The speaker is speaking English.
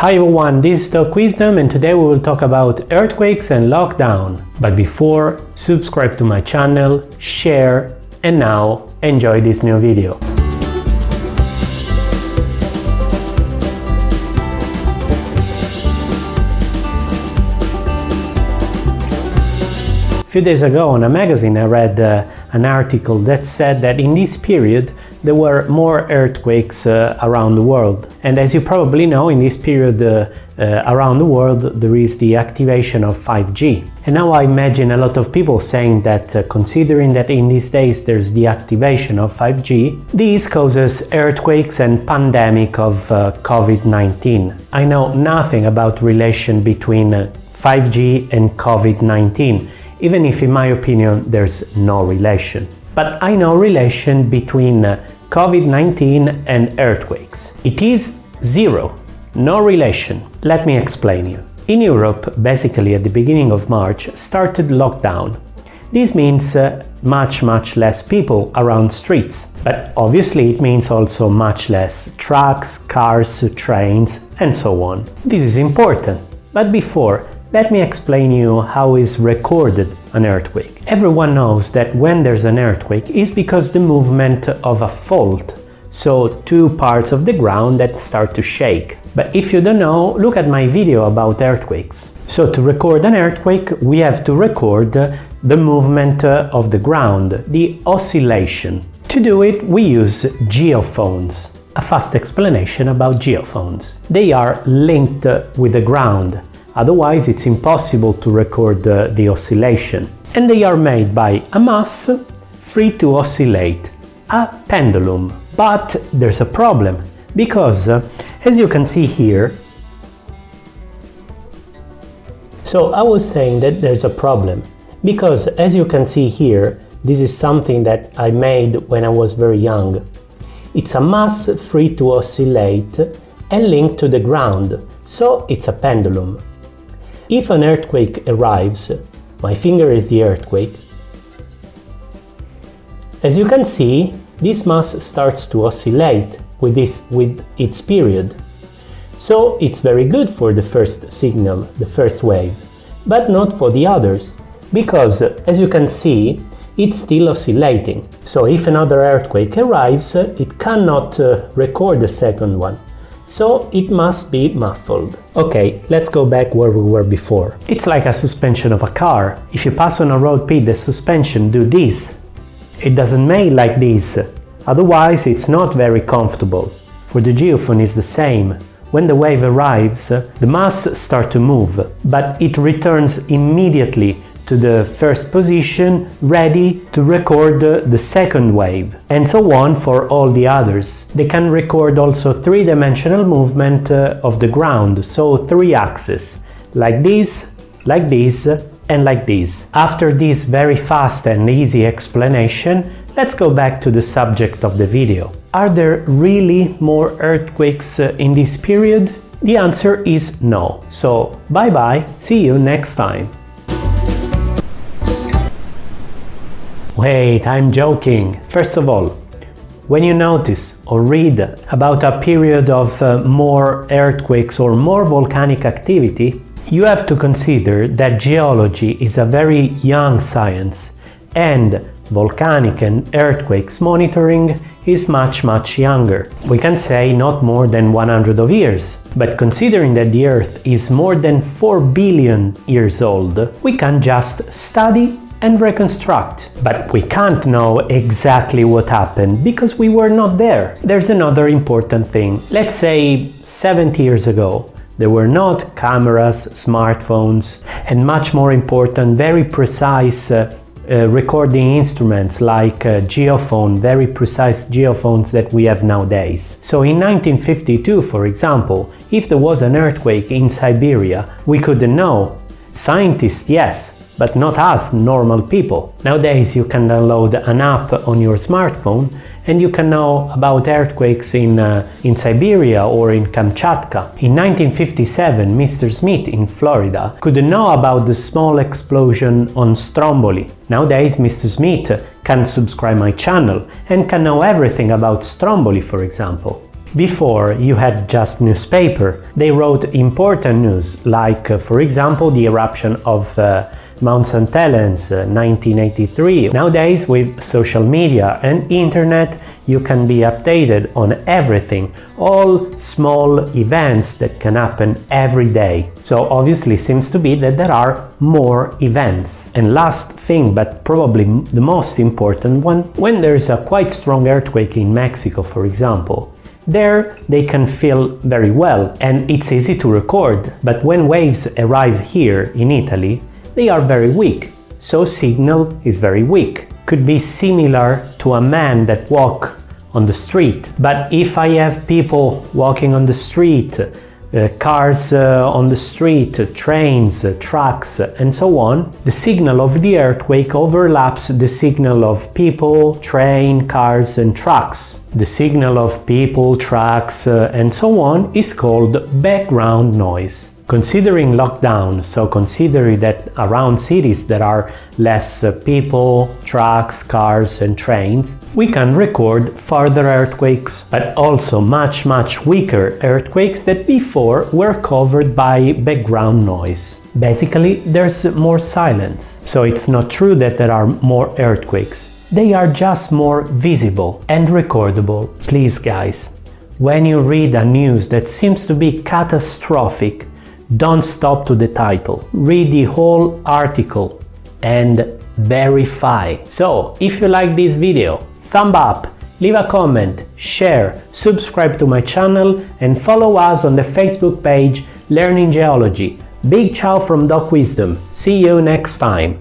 Hi everyone, this is Doc Wisdom and today we will talk about earthquakes and lockdown. But before, subscribe to my channel, share, and now enjoy this new video. A few days ago on a magazine I read an article that said that in this period there were more earthquakes around the world. And as you probably know, in this period around the world there is the activation of 5G. And now I imagine a lot of people saying that considering that in these days there's the activation of 5G, this causes earthquakes and pandemic of COVID-19. I know nothing about relation between 5G and COVID-19. Even if in my opinion there's no relation. But I know relation between COVID-19 and earthquakes. It is zero, no relation. Let me explain you. In Europe, basically at the beginning of March, started lockdown. This means much less people around streets. But obviously it means also much less trucks, cars, trains, and so on. This is important. But before, let me explain you how is recorded an earthquake. Everyone knows that when there's an earthquake is because the movement of a fault, so two parts of the ground that start to shake. But if you don't know, look at my video about earthquakes. So to record an earthquake, we have to record the movement of the ground, the oscillation. To do it, we use geophones. A fast explanation about geophones. They are linked with the ground. Otherwise, it's impossible to record the oscillation. And they are made by a mass free to oscillate, a pendulum. But there's a problem, because as you can see here, so I was saying that there's a problem, because as you can see here, this is something that I made when I was very young. It's a mass free to oscillate and linked to the ground, so it's a pendulum. If an earthquake arrives, my finger is the earthquake, as you can see, this mass starts to oscillate with its period. So it's very good for the first signal, the first wave, but not for the others, because as you can see, it's still oscillating. So if another earthquake arrives, it cannot record the second one. So it must be muffled. Okay, let's go back where we were before. It's like a suspension of a car. If you pass on a road pit, the suspension do this. It doesn't make like this. Otherwise, it's not very comfortable. For the geophone, it's the same. When the wave arrives, the mass starts to move, but it returns immediately to the first position, ready to record the second wave, and so on for all the others. They can record also three-dimensional movement of the ground, so three axes, like this, and like this. After this very fast and easy explanation, let's go back to the subject of the video. Are there really more earthquakes in this period? The answer is no. So bye bye, see you next time. Wait, I'm joking. First of all, when you notice or read about a period of more earthquakes or more volcanic activity, you have to consider that geology is a very young science and volcanic and earthquakes monitoring is much younger. We can say not more than 100 of years. But considering that the Earth is more than 4 billion years old, we can just study and reconstruct. But we can't know exactly what happened because we were not there. There's another important thing. Let's say 70 years ago, there were not cameras, smartphones, and much more important, very precise recording instruments like geophone, very precise geophones that we have nowadays. So in 1952, for example, if there was an earthquake in Siberia, we couldn't know. Scientists, yes, but not us, normal people. Nowadays you can download an app on your smartphone and you can know about earthquakes in Siberia or in Kamchatka. In 1957, Mr. Smith in Florida couldn't know about the small explosion on Stromboli. Nowadays Mr. Smith can subscribe my channel and can know everything about Stromboli, for example. Before, you had just newspaper. They wrote important news, like, for example, the eruption of Mount St. Helens, 1983. Nowadays, with social media and internet, you can be updated on everything, all small events that can happen every day. So obviously seems to be that there are more events. And last thing, but probably the most important one, when there's a quite strong earthquake in Mexico, for example, there they can feel very well and it's easy to record. But when waves arrive here in Italy, they are very weak, so signal is very weak. Could be similar to a man that walk on the street. But if I have people walking on the street, cars on the street, trains, trucks, and so on, the signal of the earthquake overlaps the signal of people, train, cars, and trucks. The signal of people, trucks, and so on is called background noise. Considering lockdown, so considering that around cities there are less people, trucks, cars and trains, we can record further earthquakes, but also much weaker earthquakes that before were covered by background noise. Basically, there's more silence, so it's not true that there are more earthquakes. They are just more visible and recordable. Please guys, when you read a news that seems to be catastrophic, don't stop to the title. Read the whole article and verify. So, if you like this video, thumb up, leave a comment, share, subscribe to my channel and follow us on the Facebook page Learning Geology. Big ciao from Doc Wisdom. See you next time.